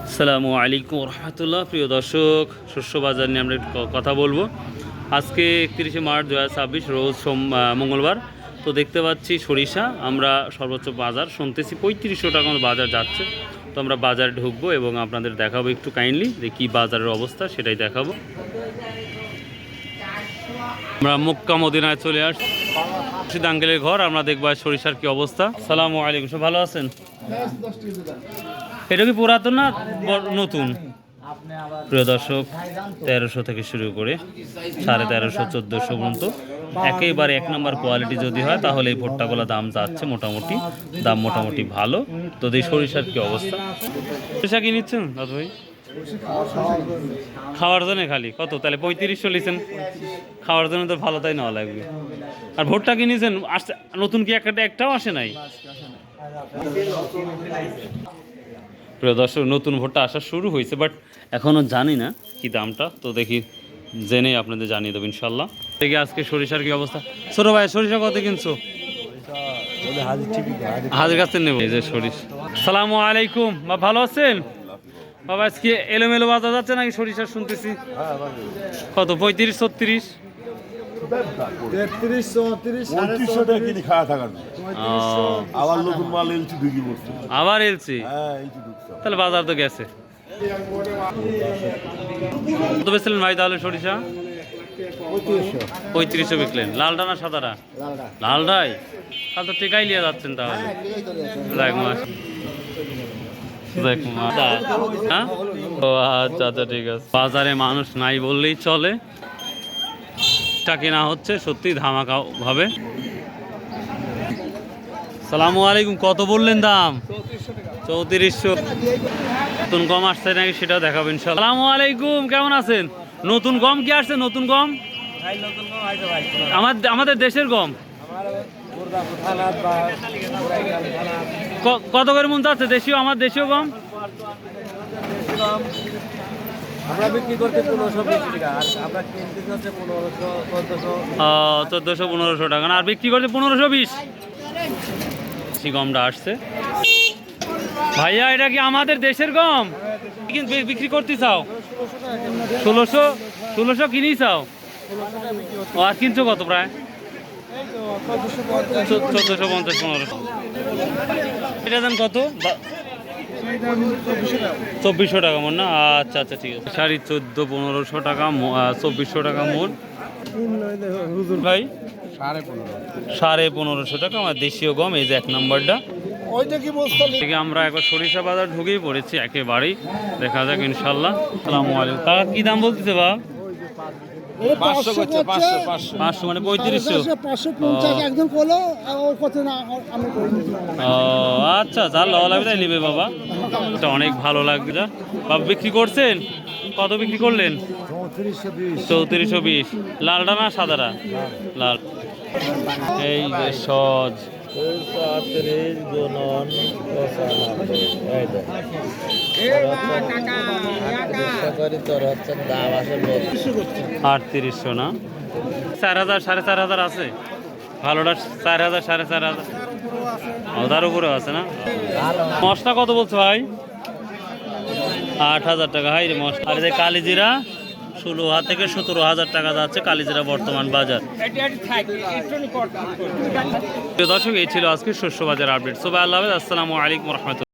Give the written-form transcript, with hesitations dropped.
আসসালামু আলাইকুম রহমতুল্লাহ। প্রিয় দর্শক, শস্য বাজার নিয়ে আমরা একটু কথা বলবো। আজকে 31শে মার্চ 2026 রোজ মঙ্গলবার। তো দেখতে পাচ্ছি সরিষা আমরা সর্বোচ্চ বাজার শুনতেছি 3500 টাকা মতো বাজার যাচ্ছে। তো আমরা বাজারে ঢুকবো এবং আপনাদের দেখাবো একটু কাইন্ডলি যে কী বাজারের অবস্থা সেটাই দেখাবো। আমরা মক্কা মদিনায় চলে আসছি, আঙ্কেলের ঘর। আমরা দেখবো সরিষার কি অবস্থা। আসসালামু আলাইকুম, সব ভালো আছেন? এটা কি পুরাতন না নতুন? প্রিয় দর্শক, 1300 থেকে শুরু করে 1350, 1400 পর্যন্ত একেবারে 1 নম্বর কোয়ালিটি যদি হয় তাহলে এই ভুট্টাগুলো দাম যাচ্ছে মোটামুটি ভালো। তো এই সরিষার কি অবস্থা? সরিষা কি নিচ্ছেন দাদু ভাই? খাওয়ার জন্য খালি কত? তাহলে 3500 লিছেন। খাওয়ার জন্য তো ভালো, তাই নেওয়া লাগবে। আর ভুট্টা কিনেছেন আসছে নতুন, কি একটাও আসে নাই? প্রিয় দর্শক, নতুন ভুট্টা আসা শুরু হয়েছে, বাট এখনও জানি না কি দামটা। তো দেখি জেনে আপনাদের জানিয়ে দেবো ইনশাল্লাহ। দেখি আজকে সরিষার কি অবস্থা। ছোটো ভাই, সরিষা কত কিনছো? হাজির কাছে নেব। এই যে সরিষা। সালামু আলাইকুম, বা ভালো আছেন বাবা? আজকে এলোমেলো বাজার যাচ্ছে নাকি সরিষা শুনতেছি? কত 35, 36? আবার এলছি, তাহলে বাজার তো গেছে। কত বেচলেন ভাই তাহলে সরিষা? 3500 বিকলেন। লালটা না সাদাটা? লালটাই। তাহলে তো টেকাই নিয়ে যাচ্ছেন তাহলে। আচ্ছা আচ্ছা, ঠিক আছে। বাজারে মানুষ নাই বললেই চলে। কেনা হচ্ছে সত্যি ধামাকা ভাবে। সালামু আলাইকুম, কত বললেন দাম? 3400। নতুন গম আসছে নাকি সেটাও দেখাবেন ইনশাআল্লাহ। সালামু আলাইকুম, কেমন আছেন? নতুন গম কি আসছে? নতুন গম আমাদের দেশের গম কত করে মন যাচ্ছে? দেশীয়, আমার দেশীয় গম আমরা বিক্রি করতে 1520 টাকা, আর আমরা কিনতে যাচ্ছে 1500, 1400, 1500 টাকা, আর বিক্রি করতে 1520। গমটা আসছে ভাইয়া, এটা কি আমাদের দেশের গম? বিক্রি করতে চাও 1600 কিনেই চাও? আর কিনছো কত? প্রায় 1450, 1500। এটা দাম কত? 2400 টাকা মন না? আচ্ছা আচ্ছা, ঠিক আছে। 14,500, 1500 টাকা, 2400 টাকা মন ভাই। 1550 টাকা আমার দেশীয় গম। এই যে 1 নম্বরটা। আমরা একবার সরিষা বাজার ঢুকেই পড়েছি একেবারেই। দেখা যাক ইনশাল্লাহ। আসসালামু আলাইকুম। কাকা কি দাম বলতেছে বা? 500 মানে 3500। আচ্ছা, যার লওয়া লাগবে তাই নেবে বাবা। এটা অনেক ভালো লাগবে। বাবা বিক্রি করছেন কত? বিক্রি করলেন 3420। লালটা না সাদাটা? লাল। এই যে সজ 3800 না? 4000, 4500 আছে ভালোটা? 4000, 4500 ওটার উপরেও আছে না? মশলা কত বলছো ভাই? 8000 টাকা। হাই রে মশলা। আর যে কালিজিরা 16,000 থেকে 17,000 টাকা যাচ্ছে কালিজিরা বর্তমান বাজার। দর্শক, এই ছিল আজকে শস্য বাজার আপডেট। সবাই আল্লাহ হাফেজ। আসসালামু আলাইকুম রহমতুল্লাহ।